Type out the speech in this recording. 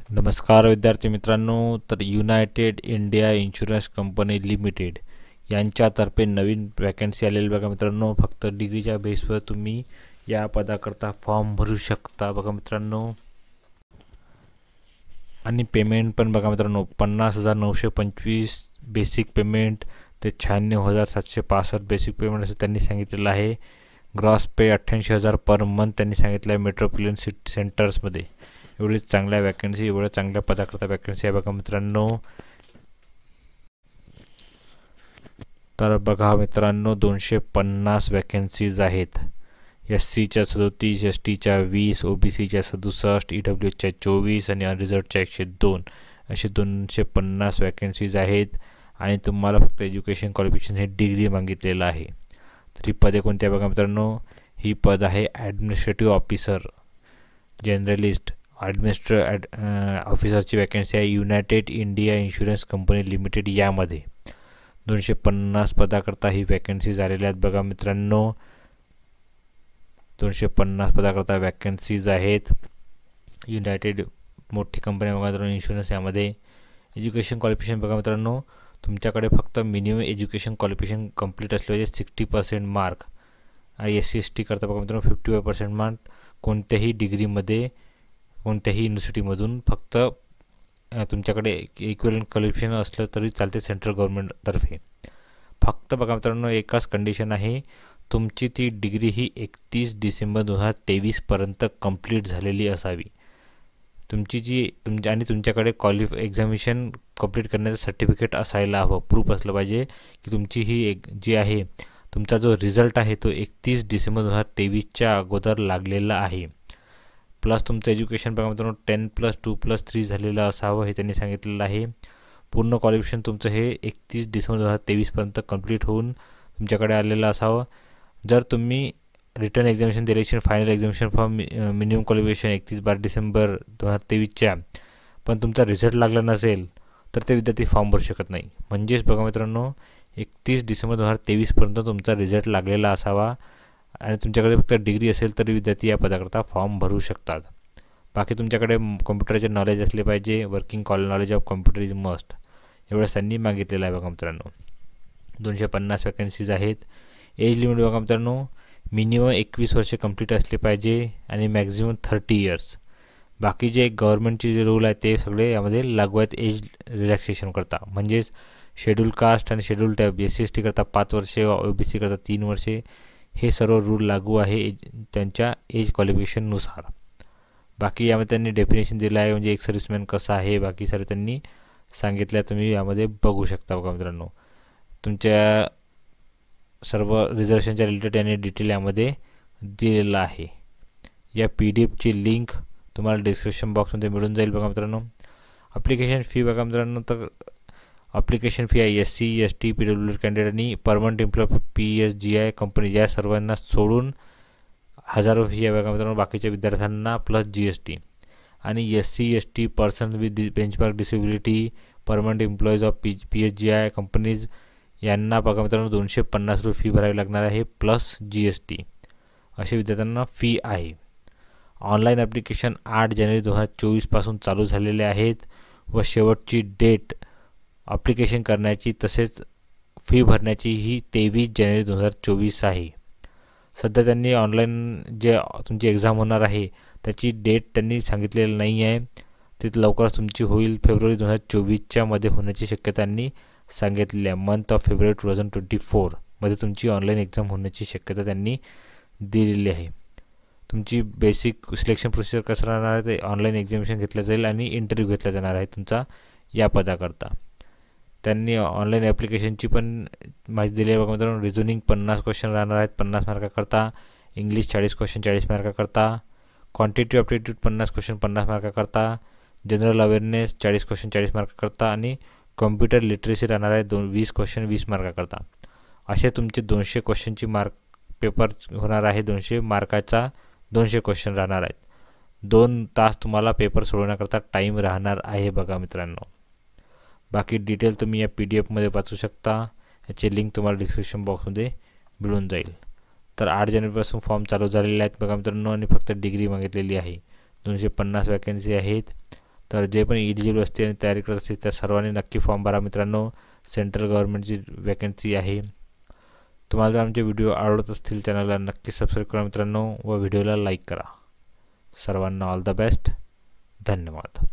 नमस्कार विद्यार्थी मित्रांनो. तर United India insurance company limited यांच्यातर्फे नवीन वॅकन्सी आलेली बघा मित्रांनो. फक्त डिग्रीच्या बेसवर तुम्ही या पदाकरता फॉर्म भरू शकता बघा मित्रांनो. आणि पेमेंट पण बघा मित्रांनो, 50,925 बेसिक पेमेंट ते 96,765 बेसिक पेमेंट असं त्यांनी सांगितलेलं आहे. ग्रॉस पे 88,000 पर मंथ त्यांनी सांगितलं आहे मेट्रोपॉलिटन सिटी सेंटर्समध्ये. एवढी चांगल्या वॅकन्सी, एवढ्या चांगल्या पदाकरता वॅकन्सी आहे बघा मित्रांनो. तर बघा मित्रांनो, 250 वॅकन्सीज आहेत. SCच्या 37, STच्या 20, OBCच्या 67, EWHच्या 24 आणि अनरिझर्वडच्या 102 असे 250 वॅकन्सीज आहेत. आणि तुम्हाला फक्त एज्युकेशन क्वालिफिकेशन हे डिग्री मागितलेलं आहे. तर ही पदे कोणती आहे बघा मित्रांनो. ही पद आहे ॲडमिनिस्ट्रेटिव्ह ऑफिसर, जनरलिस्ट, ऑफिसरची वॅकन्सी आहे United India insurance company limited यामध्ये. 250 पदाकरता ही वॅकन्सी झालेल्या आहेत बघा मित्रांनो. 250 पदाकरता वॅकन्सीज आहेत. युनायटेड मोठी कंपनी बघा मित्रांनो इन्शुरन्स यामध्ये. एज्युकेशन क्वालिफिकेशन बघा मित्रांनो, तुमच्याकडे फक्त मिनिमम एज्युकेशन क्वालिफिकेशन कंप्लीट असले पाहिजे. 60% मार्क. SC ST करता बघा मित्रांनो 55% मार्क. कोणत्याही डिग्रीमध्ये, कोणत्याही युनिव्हर्सिटीमधून फक्त तुमच्याकडे इक्विव्हॅलेंट क्वालिफिकेशन असलं तरी चालते सेंट्रल गव्हर्नमेंटतर्फे. फक्त बघा मित्रांनो एकच कंडिशन आहे, तुमची ती डिग्री ही 31 डिसेंबर 2023 पर्यंत कंप्लीट झालेली असावी. आणि तुमच्याकडे एक्झामिनेशन कंप्लीट करण्याचं सर्टिफिकेट असायला हवं. प्रूफ असलं पाहिजे की तुमची ही जी आहे, तुमचा जो रिझल्ट आहे तो 31 डिसेंबर 2023च्या अगोदर लागलेला आहे. प्लस तुमचं एज्युकेशन बघा मित्रांनो 10+2+3 झालेलं असावं हे त्यांनी सांगितलेलं आहे. पूर्ण क्वालिफिकेशन तुमचं हे 31 डिसेंबर 2023 पर्यंत कंप्लीट होऊन तुमच्याकडे आलेलं असावं. जर तुम्ही रिटर्न एक्झामिनेशन दिले, final examination for minimum qualification 31 December 2023च्या, पण तुमचा रिझल्ट लागला नसेल तर ते विद्यार्थी फॉर्म भरू शकत नाही. म्हणजेच बघा मित्रांनो 31 डिसेंबर 2023 पर्यंत तुमचा रिझल्ट लागलेला असावा आणि तुमच्याकडे फक्त डिग्री असेल तरी विद्यार्थी या पदाकरता फॉर्म भरू शकतात. बाकी तुमच्याकडे कॉम्प्युटरचे नॉलेज असले पाहिजे. Working knowledge of computer is must, एवढंच त्यांनी मागितलेलं आहे बघा मित्रांनो. 250 वॅकन्सीज आहेत. एज लिमिट बघा मित्रांनो, मिनिमम 21 वर्षे कंप्लीट असले पाहिजे आणि मॅक्झिमम 30 इयर्स. बाकी जे गव्हर्नमेंटचे जे रूल आहेत ते सगळे यामध्ये लागू आहेत एज रिलॅक्सेशन करता. म्हणजेच शेड्यूल कास्ट आणि शेड्यूल टाईप SC ST करता 5 वर्षे, OBC करता 3 वर्षे, हे सर्व रूल लागू आहे त्यांच्या एज क्वालिफिकेशननुसार. बाकी यामध्ये त्यांनी डेफिनेशन दिलं आहे, म्हणजे एक सर्व्हिसमॅन कसा आहे, बाकी सर्व त्यांनी सांगितलं आहे. तुम्ही यामध्ये बघू शकता बघा मित्रांनो. तुमच्या सर्व रिझर्वेशनच्या रिलेटेड यांनी डिटेल यामध्ये दिलेलं आहे. या PDFची लिंक तुम्हाला डिस्क्रिप्शन बॉक्समध्ये मिळून जाईल बघा मित्रांनो. ॲप्लिकेशन फी बघा मित्रांनो, तर ॲप्लिकेशन फी आहे SC ST PWD कॅन्डिडेट आणि परमनंट एम्प्लॉय PSGI कंपनी या सर्वांना सोडून 1,000 फी आहे बघा मित्रांनो. बाकीच्या विद्यार्थ्यांना प्लस GST. आणि SC ST person with benchmark disability, permanent employees of PSGI companies यांना बघा मित्रांनो 250 रुपये फी भरावी लागणार आहे प्लस GST. अशा विद्यार्थ्यांना फी आहे. ऑनलाईन ॲप्लिकेशन 8 जानेवारी 2024 पासून चालू झालेले आहेत व शेवटची डेट ॲप्लिकेशन करण्याची तसेच फी भरण्याची ही 23 जानेवारी 2024 आहे. सध्या त्यांनी ऑनलाईन जे तुमची एक्झाम होणार आहे त्याची डेट त्यांनी सांगितलेली नाही आहे. ती लवकरच तुमची होईल. फेब्रुवारी 2024च्या मध्ये होण्याची शक्यता त्यांनी सांगितलेली आहे. मंथ ऑफ फेब्रुवारी 2024 मध्ये तुमची ऑनलाईन एक्झाम होण्याची शक्यता त्यांनी दिलेली आहे. तुमची बेसिक सिलेक्शन प्रोसिजर कसं राहणार आहे, ते ऑनलाईन एक्झामिनेशन घेतलं जाईल आणि इंटरव्ह्यू घेतला जाणार आहे तुमचा या पदाकरता. त्यांनी ऑनलाईन ॲप्लिकेशनची पण माहिती दिली आहे बघा मित्रांनो. रिझनिंग 50 क्वेश्चन राहणार आहेत 50 मार्काकरता. इंग्लिश 40 क्वेश्चन 40 मार्काकरता. क्वांटिटी ॲप्टिट्यूड 50 क्वेश्चन 50 मार्काकरता. जनरल अवेअरनेस 40 क्वेश्चन 40 मार्काकरता आणि कॉम्प्युटर लिटरसी राहणार आहे 20 क्वेश्चन 20 मार्काकरता. असे तुमचे 200 क्वेश्चनची पेपर होणार आहे. 200 मार्काचा 200 क्वेश्चन राहणार आहेत. 2 तास तुम्हाला पेपर सोडवण्याकरता टाईम राहणार आहे बघा मित्रांनो. बाकी डिटेल तुम्ही या PDF मध्ये वाचू शकता. याची लिंक तुम्हाला डिस्क्रिप्शन बॉक्समध्ये मिळून जाईल. तर 8 जानेवारीपासून फॉर्म चालू झालेले आहेत बघा मित्रांनो आणि फक्त डिग्री मागितलेली आहे. 250 वॅकन्सी आहेत. तर जे पण एलिजिबल असतील आणि तयारी करत असतील त्या सर्वांनी नक्की फॉर्म भरा मित्रांनो. सेंट्रल गव्हर्नमेंटची वॅकन्सी आहे. तुम्हाला जर आमचे व्हिडिओ आवडत असतील चॅनलला नक्की सबस्क्राईब करा मित्रांनो व व्हिडिओला लाईक करा. सर्वांना ऑल द बेस्ट. धन्यवाद.